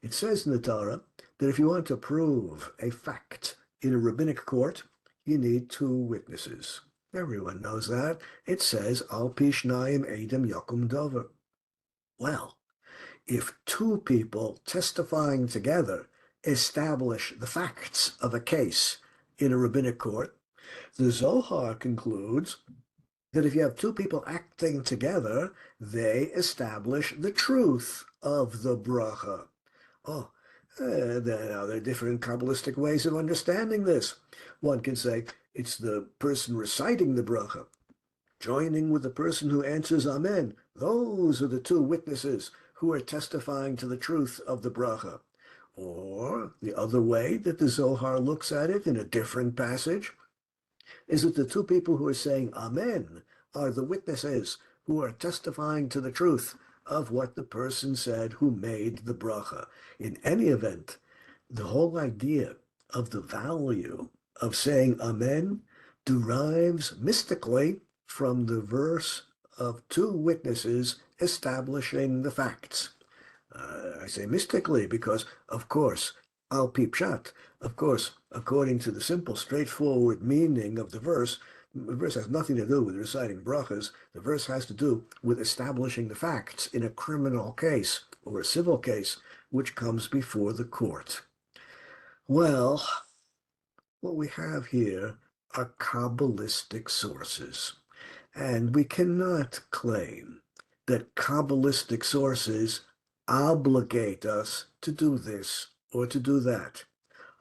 It says in the Torah that if you want to prove a fact in a rabbinic court, you need two witnesses. Everyone knows that. It says, Al pi shnayim edim yakum davar. Well, if two people testifying together establish the facts of a case in a rabbinic court, the Zohar concludes that if you have two people acting together, they establish the truth of the bracha. Oh, there are different Kabbalistic ways of understanding this. One can say it's the person reciting the bracha, joining with the person who answers Amen. Those are the two witnesses who are testifying to the truth of the bracha. Or the other way that the Zohar looks at it in a different passage is that the two people who are saying Amen are the witnesses who are testifying to the truth of what the person said who made the bracha. In any event, the whole idea of the value of saying Amen derives mystically from the verse of two witnesses establishing the facts. I say mystically because, of course, al pi pshat, of course, according to the simple, straightforward meaning of the verse has nothing to do with reciting brachas. The verse has to do with establishing the facts in a criminal case or a civil case which comes before the court. Well, what we have here are Kabbalistic sources. And we cannot claim that Kabbalistic sources obligate us to do this or to do that.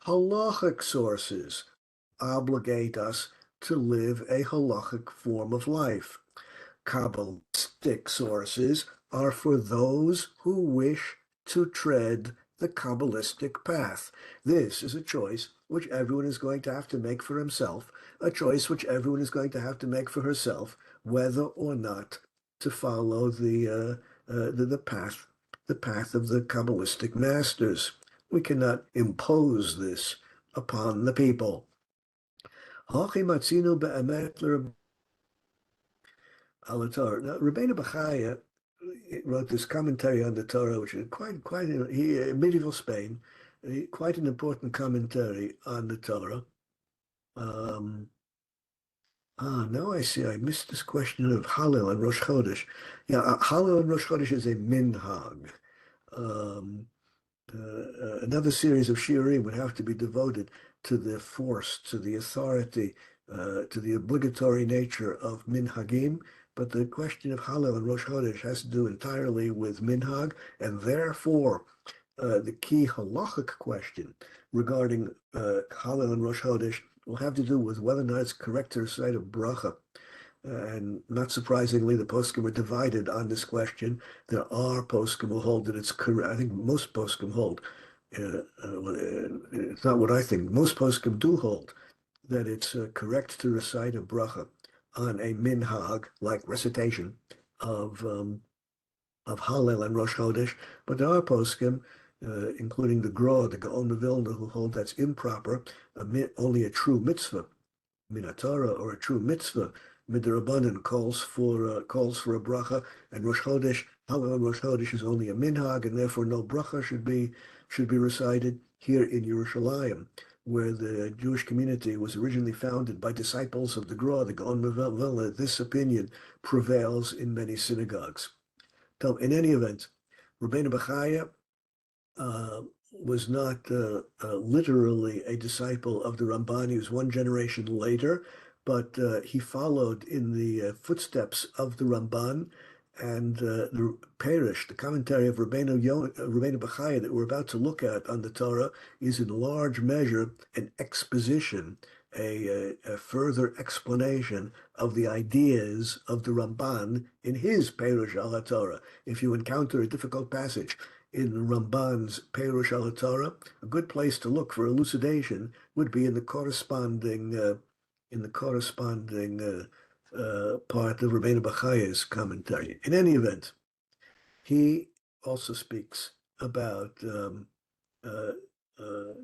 Halachic sources obligate us to live a halachic form of life. Kabbalistic sources are for those who wish to tread the Kabbalistic path. This is a choice which everyone is going to have to make for himself, a choice which everyone is going to have to make for herself, whether or not to follow the path of the Kabbalistic masters. We cannot impose this upon the people. Now, Rabbeinu Bachaya wrote this commentary on the Torah, which is medieval Spain, quite an important commentary on the Torah. Now I see I missed this question of Hallel and Rosh Chodesh. Yeah, Hallel and Rosh Chodesh is a minhag. Um, Another series of shiurim would have to be devoted to the force, to the authority, to the obligatory nature of minhagim. But the question of Hallel and Rosh Chodesh has to do entirely with minhag, and therefore the key halachic question regarding Hallel and Rosh Chodesh will have to do with whether or not it's correct to recite a bracha. And not surprisingly, the poskim are divided on this question. There are poskim who hold that it's correct. I think most poskim hold. It's not what I think. Most poskim do hold that it's correct to recite a bracha on a minhag, like recitation of Hallel and Rosh Chodesh. But there are poskim, including the Gra, the Gaon of Vilna, who hold that's improper. Only a true mitzvah Minatorah or a true mitzvah midrabanan calls for a bracha, and Rosh Chodesh, Hallel Rosh Chodesh is only a minhag, and therefore no bracha should be recited here in Yerushalayim, where the Jewish community was originally founded by disciples of the Gra, the Gaon of Vilna. This opinion prevails in many synagogues. So, in any event, Rabbeinu Bachaya uh, was not literally a disciple of the Ramban. He was one generation later, but he followed in the footsteps of the Ramban, and the Perish, the commentary of Rabbeinu Bachaya that we're about to look at on the Torah, is in large measure an exposition, a further explanation of the ideas of the Ramban in his Perish al Torah. If you encounter a difficult passage in Ramban's Perush al Torah, a good place to look for elucidation would be in the corresponding part of Rabbeinu Bachaya's commentary. In any event, he also speaks about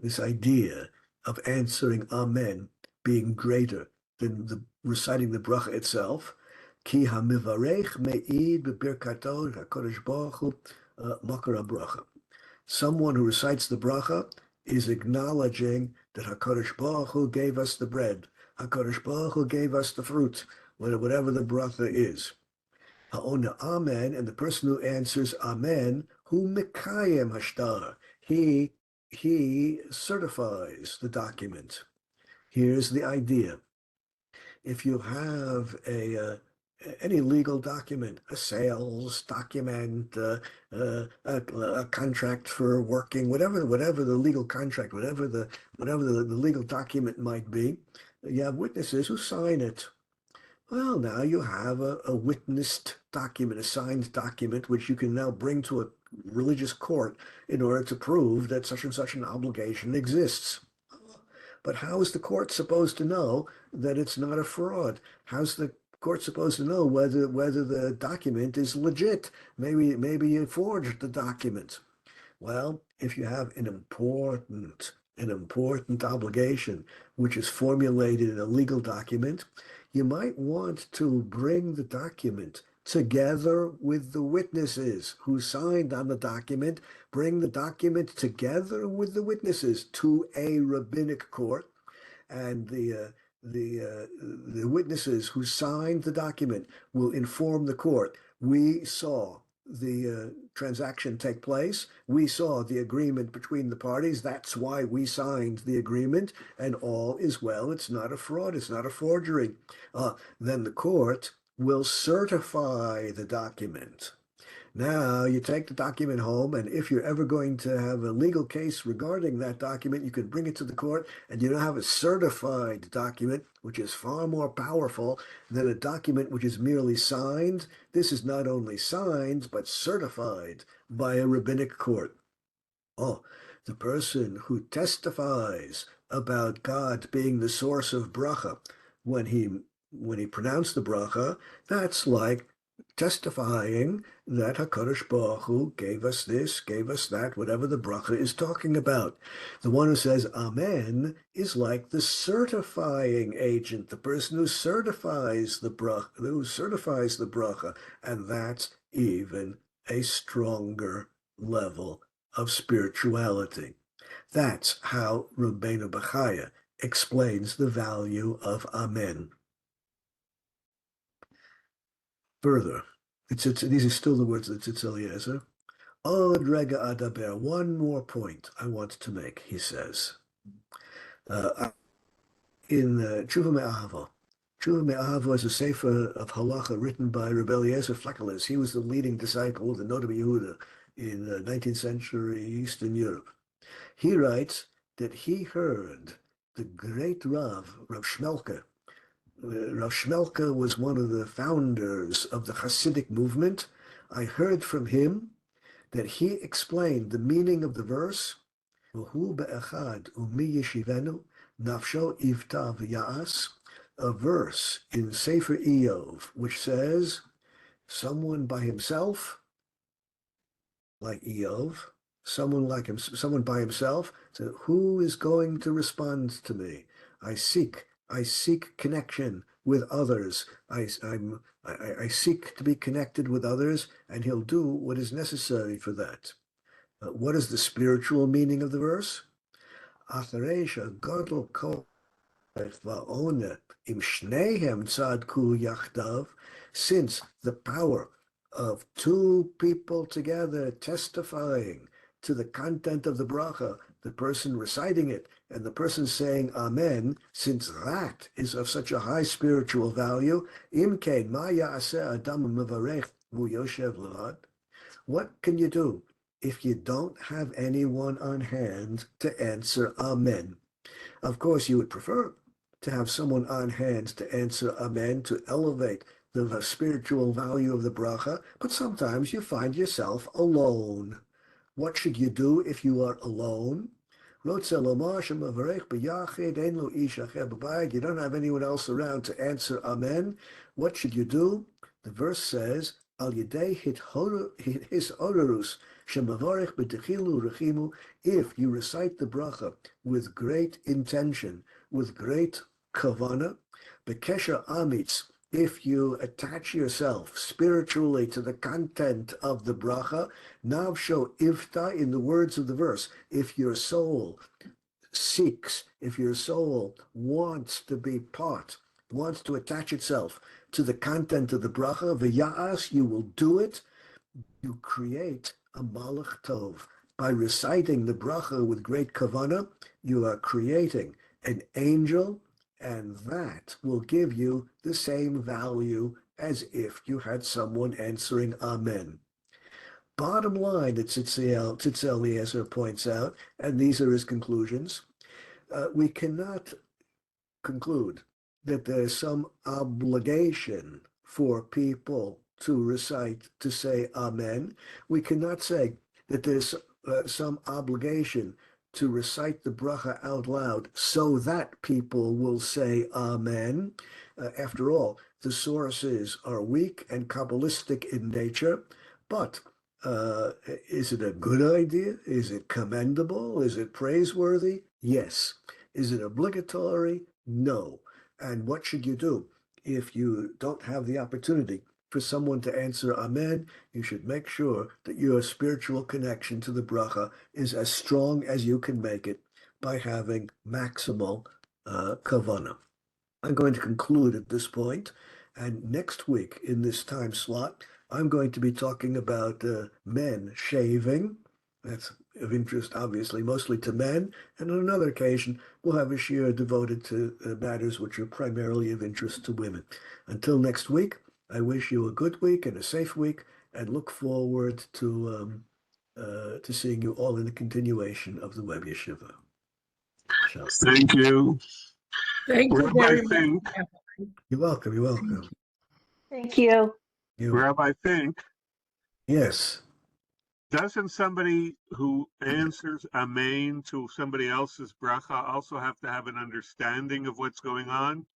this idea of answering Amen being greater than reciting the bracha itself. Ki hamivarech me'id bebirkato HaKadosh Baruch Hu makar bracha. Someone who recites the bracha is acknowledging that HaKadosh Baruch Hu gave us the bread. HaKadosh Baruch Hu gave us the fruit, whatever the bracha is. Ha'ona Amen, and the person who answers Amen, who mekayem hashtar, he certifies the document. Here's the idea. If you have any legal document, a sales document, a contract for working, whatever the legal contract, whatever the legal document might be, you have witnesses who sign it. Well, now you have a witnessed document, a signed document, which you can now bring to a religious court in order to prove that such and such an obligation exists. But how is the court supposed to know that it's not a fraud? How's the court supposed to know whether the document is legit? Maybe you forged the document. Well, if you have an important obligation which is formulated in a legal document, you might want to bring the document together with the witnesses who signed on the document, bring the document together with the witnesses to a rabbinic court, and the witnesses who signed the document will inform the court. We saw the transaction take place. We saw the agreement between the parties. That's why we signed the agreement, and all is well. It's not a fraud. It's not a forgery. Then the court will certify the document. Now you take the document home, and if you're ever going to have a legal case regarding that document, you can bring it to the court, and you don't have a certified document, which is far more powerful than a document which is merely signed. This is not only signed, but certified by a rabbinic court. Oh, the person who testifies about God being the source of bracha when he pronounced the bracha, that's like testifying that HaKadosh Baruch Hu gave us this, gave us that, whatever the bracha is talking about. The one who says Amen is like the certifying agent, the person who certifies the bracha, and that's even a stronger level of spirituality. That's how Rabbeinu Bechaya explains the value of Amen. Further, these are still the words of the Tzitz Eliezer. Od rega adaber. One more point I want to make, he says. In Tshuva Me'ahava. Tshuva Me'ahava is a sefer of halacha written by Rabbi Eliezer Fleckeles. He was the leading disciple of the Noda B'Yehuda in 19th century Eastern Europe. He writes that he heard the great Rav Shmelke. Rav Shmelke was one of the founders of the Hasidic movement. I heard from him that he explained the meaning of the verse, V'hu be'echad u'mi yeshivenu nafsho ivta v'ya'as, a verse in Sefer Iyov, which says, someone by himself, like Iyov, someone by himself, so who is going to respond to me? I seek connection with others. I seek to be connected with others, and he'll do what is necessary for that. What is the spiritual meaning of the verse? Since the power of two people together testifying to the content of the bracha, the person reciting it and the person saying Amen, since that is of such a high spiritual value, what can you do if you don't have anyone on hand to answer Amen? Of course, you would prefer to have someone on hand to answer Amen, to elevate the spiritual value of the bracha, but sometimes you find yourself alone. What should you do if you are alone? You don't have anyone else around to answer Amen. What should you do? The verse says, Al yedei hisorerus shemavarech b'techilu rechimu, if you recite the bracha with great intention, with great kavana, b'kesher amitz, if you attach yourself spiritually to the content of the bracha, navsho ivta, in the words of the verse, if your soul seeks, if your soul wants to be part, wants to attach itself to the content of the bracha, v'ya'as, you will do it. You create a malach tov. By reciting the bracha with great kavana, you are creating an angel, and that will give you the same value as if you had someone answering Amen. Bottom line, that Tzitzel Eliezer points out, and these are his conclusions, we cannot conclude that there's some obligation for people to recite, to say Amen. We cannot say that there's some obligation to recite the bracha out loud so that people will say Amen. After all, the sources are weak and Kabbalistic in nature, but is it a good idea? Is it commendable? Is it praiseworthy? Yes. Is it obligatory? No. And what should you do? If you don't have the opportunity for someone to answer Amen, you should make sure that your spiritual connection to the bracha is as strong as you can make it by having maximal kavanah. I'm going to conclude at this point, and next week in this time slot, I'm going to be talking about men shaving. That's of interest, obviously, mostly to men. And on another occasion, we'll have a shiur devoted to matters which are primarily of interest to women. Until next week, I wish you a good week and a safe week, and look forward to seeing you all in the continuation of the Web Yeshiva. Shalom. Thank you. Thank you Rabbi very much. Fink, You're welcome. You're welcome. Thank you. Rabbi Fink, Yes. doesn't somebody who answers Amen to somebody else's bracha also have to have an understanding of what's going on?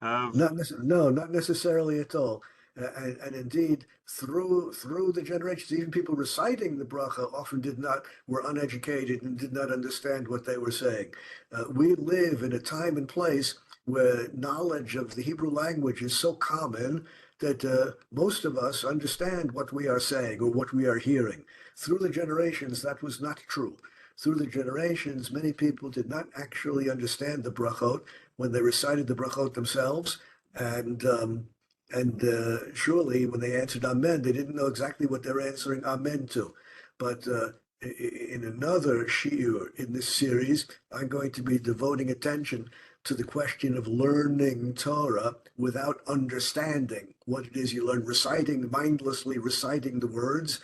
No, not necessarily at all. And indeed, through the generations, even people reciting the bracha often were uneducated and did not understand what they were saying. We live in a time and place where knowledge of the Hebrew language is so common that most of us understand what we are saying or what we are hearing. Through the generations, that was not true. Through the generations, many people did not actually understand the brachot when they recited the brachot themselves, and surely when they answered Amen, they didn't know exactly what they were answering Amen to. But in another shiur in this series, I'm going to be devoting attention to the question of learning Torah without understanding what it is you learn, mindlessly reciting the words.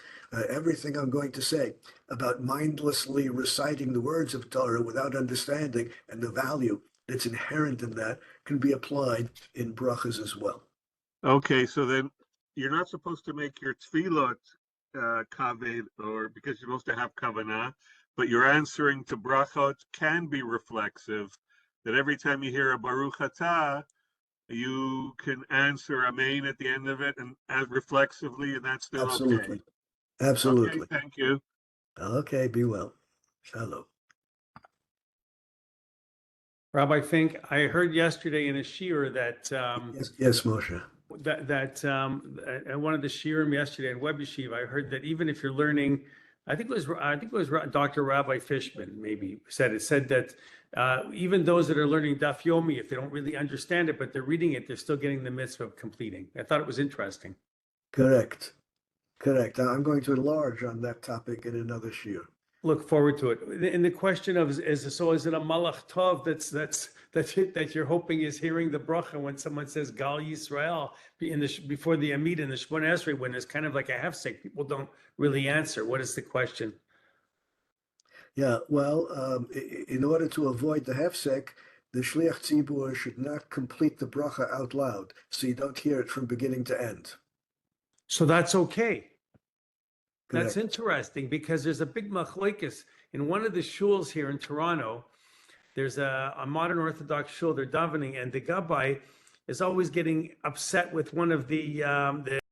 Everything I'm going to say about mindlessly reciting the words of Torah without understanding and the value that's inherent in that can be applied in brachas as well. Okay, so then you're not supposed to make your tefillot kaved, or because you're supposed to have kavanah, but your answering to brachot can be reflexive. That every time you hear a Baruch Atah, you can answer Amen at the end of it and as reflexively, and that's still Absolutely. okay. Absolutely. Okay, thank you. Okay, be well. Shalom. Rabbi Fink, I heard yesterday in a shiur that Yes, Moshe. at one of the shiurim yesterday in WebYeshiva, I heard that even if you're learning, I think it was Dr. Rabbi Fishman maybe said that even those that are learning Daf Yomi, if they don't really understand it, but they're reading it, they're still getting the mitzvah of completing. I thought it was interesting. Correct. I'm going to enlarge on that topic in another shiur. Look forward to it. And the question of is it a malach tov that you're hoping is hearing the bracha when someone says Gal Yisrael before the Amid in the Shemona Esrei, when it's kind of like a hefsek, people don't really answer. What is the question? Yeah, well, in order to avoid the hefsek, the shliach tzibur should not complete the bracha out loud, so you don't hear it from beginning to end. So that's okay. Correct. That's interesting because there's a big machlokes in one of the shuls here in Toronto. There's a modern Orthodox shul, they're davening, and the gabbai is always getting upset with one of the